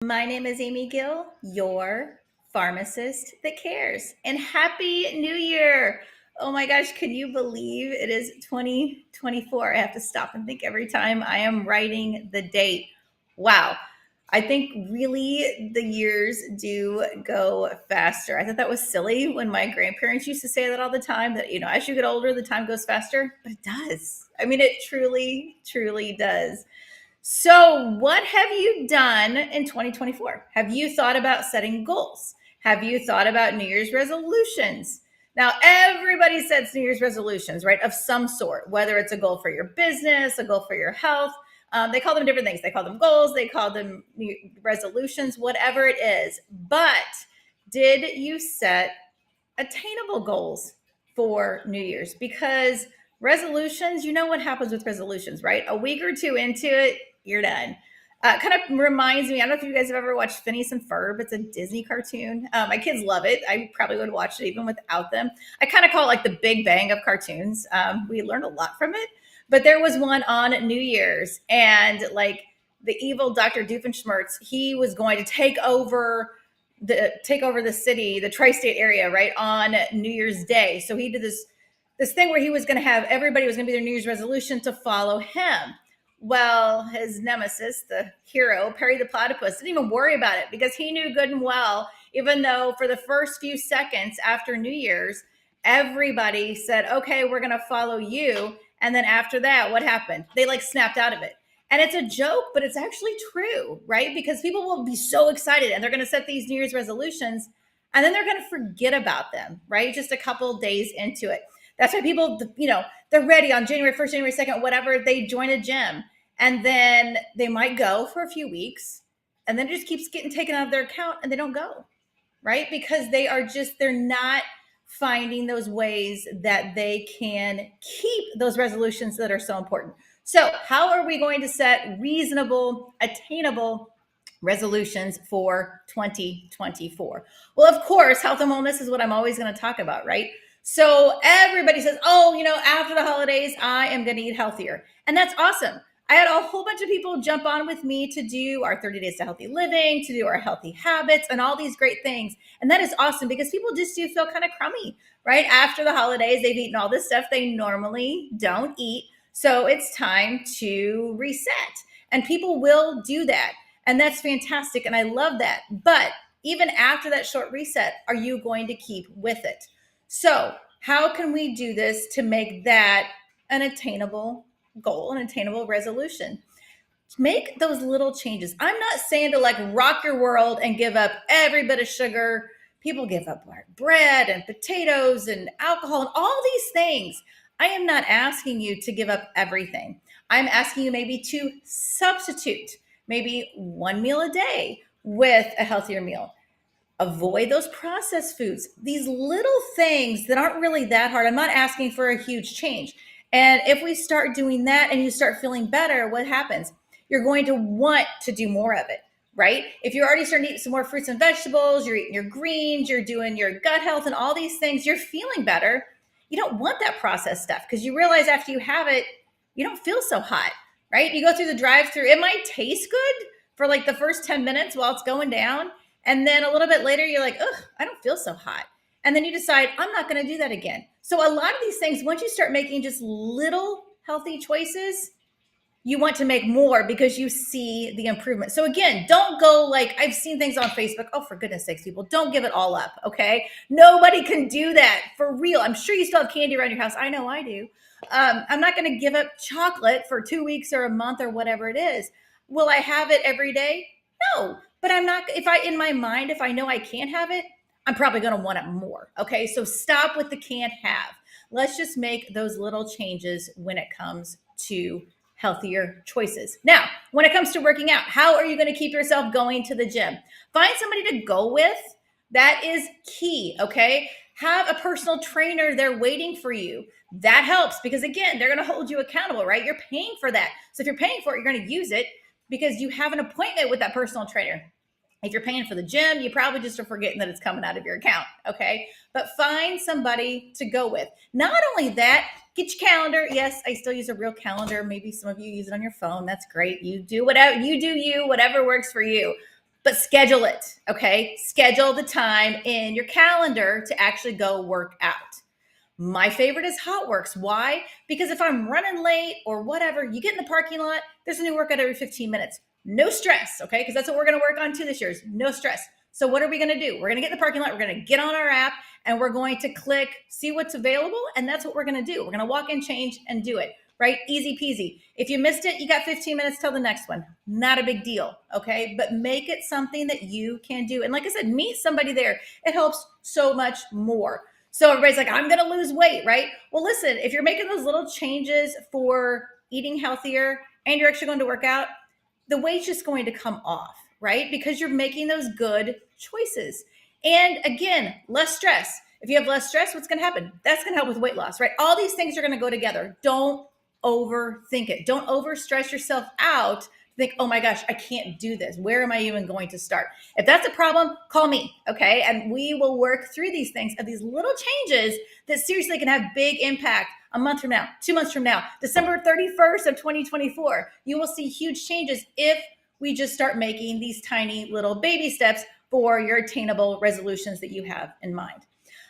My name is Amy Gill, your pharmacist that cares. And happy new year. Oh my gosh, can you believe it is 2024? I have to stop and think every time I am writing the date. Wow. I think really the years do go faster. I thought that was silly when my grandparents used to say that all the time that, as you get older, the time goes faster, but it does. I mean, it truly, truly does. So, what have you done in 2024? Have you thought about setting goals? Have you thought about New Year's resolutions? Now, everybody sets New Year's resolutions, right, of some sort, whether it's a goal for your business, a goal for your health. They call them different things. They call them goals, they call them resolutions, whatever it is. But did you set attainable goals for New Year's? Because resolutions, you know what happens with resolutions, right? A week or two into it, you're done. Kind of reminds me, I don't know if you guys have ever watched Phineas and Ferb. It's a Disney cartoon. My kids love it. I probably would watch it even without them. I kind of call it like the Big Bang of cartoons. We learned a lot from it. But there was one on New Year's, and like the evil Dr. Doofenshmirtz, he was going to take over the city, the tri-state area, right, on New Year's Day. So he did this thing where he was going to have everybody was going to be their New Year's resolution to follow him. Well, his nemesis, the hero, Perry the Platypus, didn't even worry about it because he knew good and well, even though for the first few seconds after New Year's, everybody said, okay, we're going to follow you. And then after that, what happened? They like snapped out of it. And it's a joke, but it's actually true, right? Because people will be so excited and they're going to set these New Year's resolutions and then they're going to forget about them, right? Just a couple days into it. That's why people, they're ready on January 1st, January 2nd, whatever, they join a gym and then they might go for a few weeks and then it just keeps getting taken out of their account and they don't go, right? Because they're not finding those ways that they can keep those resolutions that are so important. So, how are we going to set reasonable, attainable resolutions for 2024? Well, of course, health and wellness is what I'm always going to talk about, right? So, everybody says, oh, after the holidays, I am going to eat healthier. And that's awesome. I had a whole bunch of people jump on with me to do our 30 days to healthy living, to do our healthy habits and all these great things. And that is awesome because people just do feel kind of crummy, right? After the holidays, they've eaten all this stuff they normally don't eat. So it's time to reset. And people will do that. And that's fantastic. And I love that. But even after that short reset, are you going to keep with it? So how can we do this to make that an attainable goal, an attainable resolution? Make those little changes. I'm not saying to like rock your world and give up every bit of sugar. People give up bread and potatoes and alcohol and all these things. I am not asking you to give up everything. I'm asking you maybe to substitute maybe one meal a day with a healthier meal. Avoid those processed foods. These little things that aren't really that hard. I'm not asking for a huge change. And if we start doing that and you start feeling better, what happens? You're going to want to do more of it, right? If you're already starting to eat some more fruits and vegetables, you're eating your greens, you're doing your gut health and all these things, you're feeling better. You don't want that processed stuff because you realize after you have it, you don't feel so hot, right? You go through the drive-through, it might taste good for like the first 10 minutes while it's going down. And then a little bit later, you're like, ugh, I don't feel so hot. And then you decide, I'm not going to do that again. So a lot of these things, once you start making just little healthy choices, you want to make more because you see the improvement. So again, don't go like, I've seen things on Facebook. Oh, for goodness sakes, people, don't give it all up, okay? Nobody can do that for real. I'm sure you still have candy around your house. I know I do. I'm not going to give up chocolate for 2 weeks or a month or whatever it is. Will I have it every day? No, but I'm not, if I know I can't have it, I'm probably going to want it more. Okay. So stop with the can't have. Let's just make those little changes when it comes to healthier choices. Now, when it comes to working out, how are you going to keep yourself going to the gym? Find somebody to go with. That is key. Okay. Have a personal trainer there waiting for you. That helps because again, they're going to hold you accountable, right? You're paying for that. So if you're paying for it, you're going to use it because you have an appointment with that personal trainer. If you're paying for the gym, you probably just are forgetting that it's coming out of your account, okay? But find somebody to go with. Not only that, get your calendar. Yes, I still use a real calendar. Maybe some of you use it on your phone. That's great. You do whatever, whatever works for you. but schedule it, okay? Schedule the time in your calendar to actually go work out. My favorite is Hot Works. Why? Because if I'm running late or whatever, you get in the parking lot, there's a new workout every 15 minutes. No stress, okay? Because that's what we're going to work on too this year is no stress. So what are we going to do? We're going to get in the parking lot. We're going to get on our app and we're going to click, see what's available. And that's what we're going to do. We're going to walk in, change, and do it, right? Easy peasy. If you missed it, you got 15 minutes till the next one. Not a big deal, okay? But make it something that you can do. And like I said, meet somebody there. It helps so much more. So everybody's like, I'm going to lose weight, right? Well, listen, if you're making those little changes for eating healthier and you're actually going to work out, the weight's just going to come off, right? Because you're making those good choices. And again, less stress. If you have less stress, what's going to happen? That's going to help with weight loss, right? All these things are going to go together. Don't overthink it. Don't overstress yourself out. Think, oh my gosh, I can't do this. Where am I even going to start? If that's a problem, call me, okay? And we will work through these things of these little changes that seriously can have big impact a month from now, 2 months from now, December 31st of 2024. You will see huge changes if we just start making these tiny little baby steps for your attainable resolutions that you have in mind.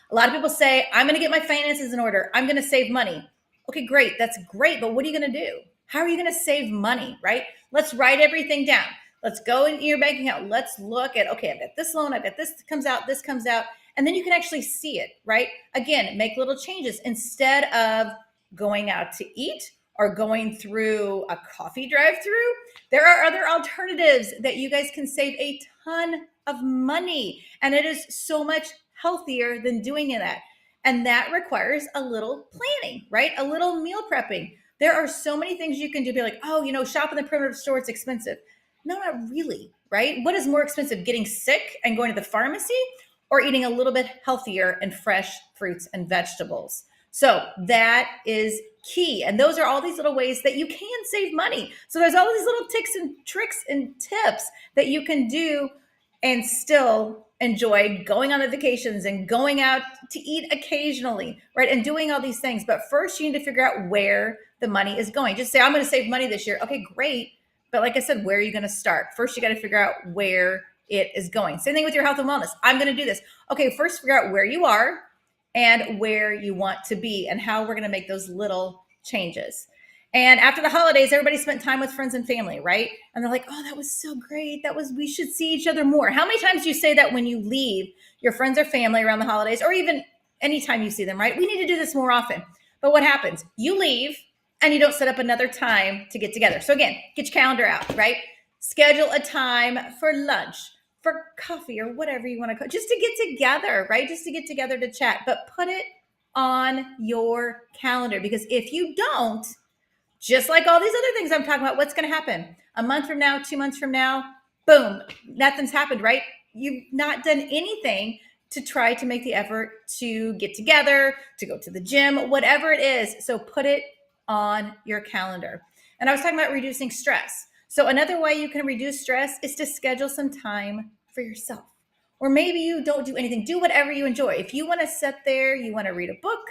A lot of people say, I'm going to get my finances in order. I'm going to save money. Okay, great. That's great. But what are you going to do? How are you going to save money, right? Let's write everything down. Let's go into your bank account. Let's look at, okay, I've got this loan. I've got this comes out. This comes out. And then you can actually see it, right? Again, make little changes instead of going out to eat or going through a coffee drive-through. There are other alternatives that you guys can save a ton of money. And it is so much healthier than doing that. And that requires a little planning, right? A little meal prepping. There are so many things you can do. Be like, oh, shop in the primitive store, it's expensive. No, not really, right? What is more expensive, getting sick and going to the pharmacy or eating a little bit healthier and fresh fruits and vegetables? So that is key. And those are all these little ways that you can save money. So there's all these little tips and tricks and tips that you can do and still enjoy going on the vacations and going out to eat occasionally, right? And doing all these things. But first you need to figure out where the money is going. Just say, I'm going to save money this year. Okay, great. But like I said, where are you going to start? First, you got to figure out where it is going. Same thing with your health and wellness. I'm going to do this. Okay, first figure out where you are and where you want to be and how we're going to make those little changes. And after the holidays, everybody spent time with friends and family, right? And they're like, oh, that was so great. We should see each other more. How many times do you say that when you leave your friends or family around the holidays, or even anytime you see them, right? We need to do this more often. But what happens? You leave and you don't set up another time to get together. So again, get your calendar out, right? Schedule a time for lunch, for coffee, or whatever you want to call it, just to get together, right? Just to get together to chat, but put it on your calendar, because if you don't, just like all these other things I'm talking about, what's going to happen? A month from now, 2 months from now, boom, nothing's happened, right? You've not done anything to try to make the effort to get together, to go to the gym, whatever it is. So put it on your calendar. And I was talking about reducing stress. So another way you can reduce stress is to schedule some time for yourself. Or maybe you don't do anything. Do whatever you enjoy. If you want to sit there, you want to read a book,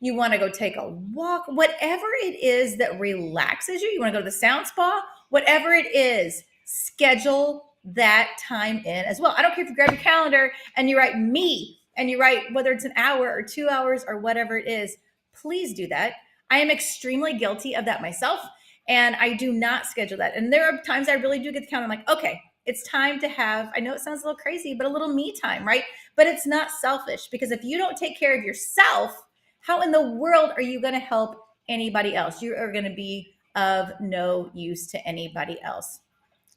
you want to go take a walk, whatever it is that relaxes you, you want to go to the sound spa, whatever it is, schedule that time in as well. I don't care if you grab your calendar and you write me and you write whether it's an hour or 2 hours or whatever it is, please do that. I am extremely guilty of that myself, and I do not schedule that. And there are times I really do get the calendar. I'm like, okay, it's time to have, I know it sounds a little crazy, but a little me time, right? But it's not selfish, because if you don't take care of yourself, how in the world are you going to help anybody else? You are going to be of no use to anybody else.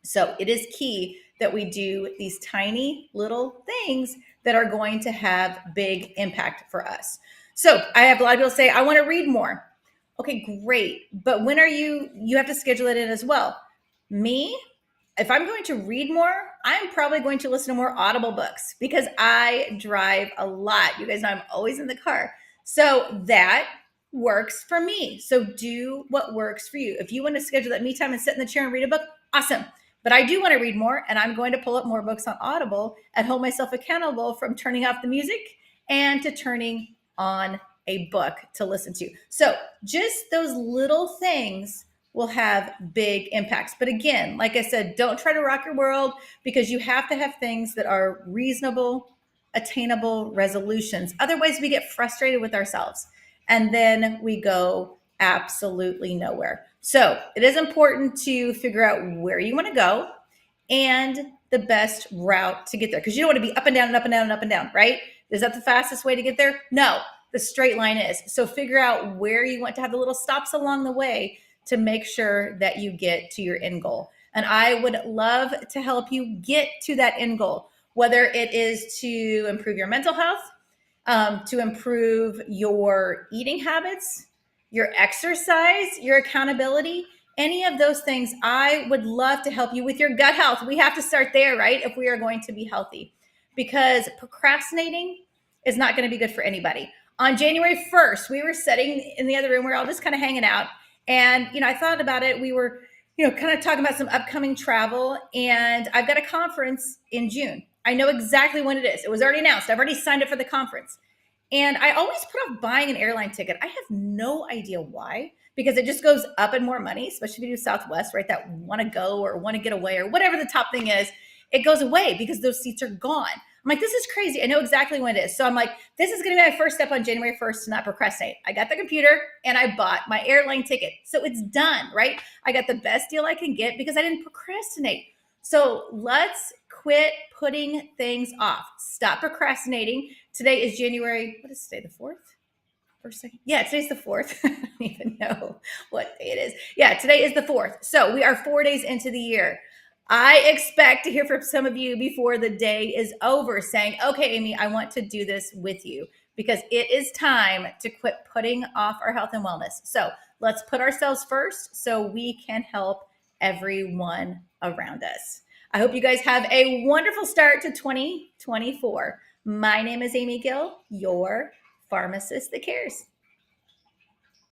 So it is key that we do these tiny little things that are going to have big impact for us. So I have a lot of people say, I want to read more. Okay, great. But when are you have to schedule it in as well. Me, if I'm going to read more, I'm probably going to listen to more Audible books, because I drive a lot. You guys know I'm always in the car. So that works for me. So do what works for you. If you want to schedule that me time and sit in the chair and read a book, awesome. But I do want to read more, and I'm going to pull up more books on Audible and hold myself accountable from turning off the music and to turning on a book to listen to. So just those little things will have big impacts. But again, like I said, don't try to rock your world, because you have to have things that are reasonable, attainable resolutions. Otherwise, we get frustrated with ourselves and then we go absolutely nowhere. So it is important to figure out where you want to go and the best route to get there, because you don't want to be up and down and up and down and up and down, right? Is that the fastest way to get there? No, the straight line is. So figure out where you want to have the little stops along the way to make sure that you get to your end goal. And I would love to help you get to that end goal, whether it is to improve your mental health, to improve your eating habits, your exercise, your accountability, any of those things. I would love to help you with your gut health. We have to start there, right? If we are going to be healthy, because procrastinating is not going to be good for anybody. On January 1st, we were sitting in the other room. We were all just kind of hanging out. And, I thought about it. We were, kind of talking about some upcoming travel. And I've got a conference in June. I know exactly when it is. It was already announced. I've already signed up for the conference. And I always put off buying an airline ticket. I have no idea why, because it just goes up in more money, especially if you do Southwest, right? That want to go or want to get away or whatever the top thing is, it goes away because those seats are gone. I'm like, this is crazy. I know exactly when it is. So I'm like, this is going to be my first step on January 1st to not procrastinate. I got the computer and I bought my airline ticket. So it's done, right? I got the best deal I can get because I didn't procrastinate. So let's quit putting things off. Stop procrastinating. Today is January, what is today, the 4th? First, second? Yeah, today's the 4th. I don't even know what day it is. Yeah, today is the 4th. So we are 4 days into the year. I expect to hear from some of you before the day is over saying, okay, Amy, I want to do this with you, because it is time to quit putting off our health and wellness. So let's put ourselves first so we can help everyone around us. I hope you guys have a wonderful start to 2024. My name is Amy Gill, your pharmacist that cares.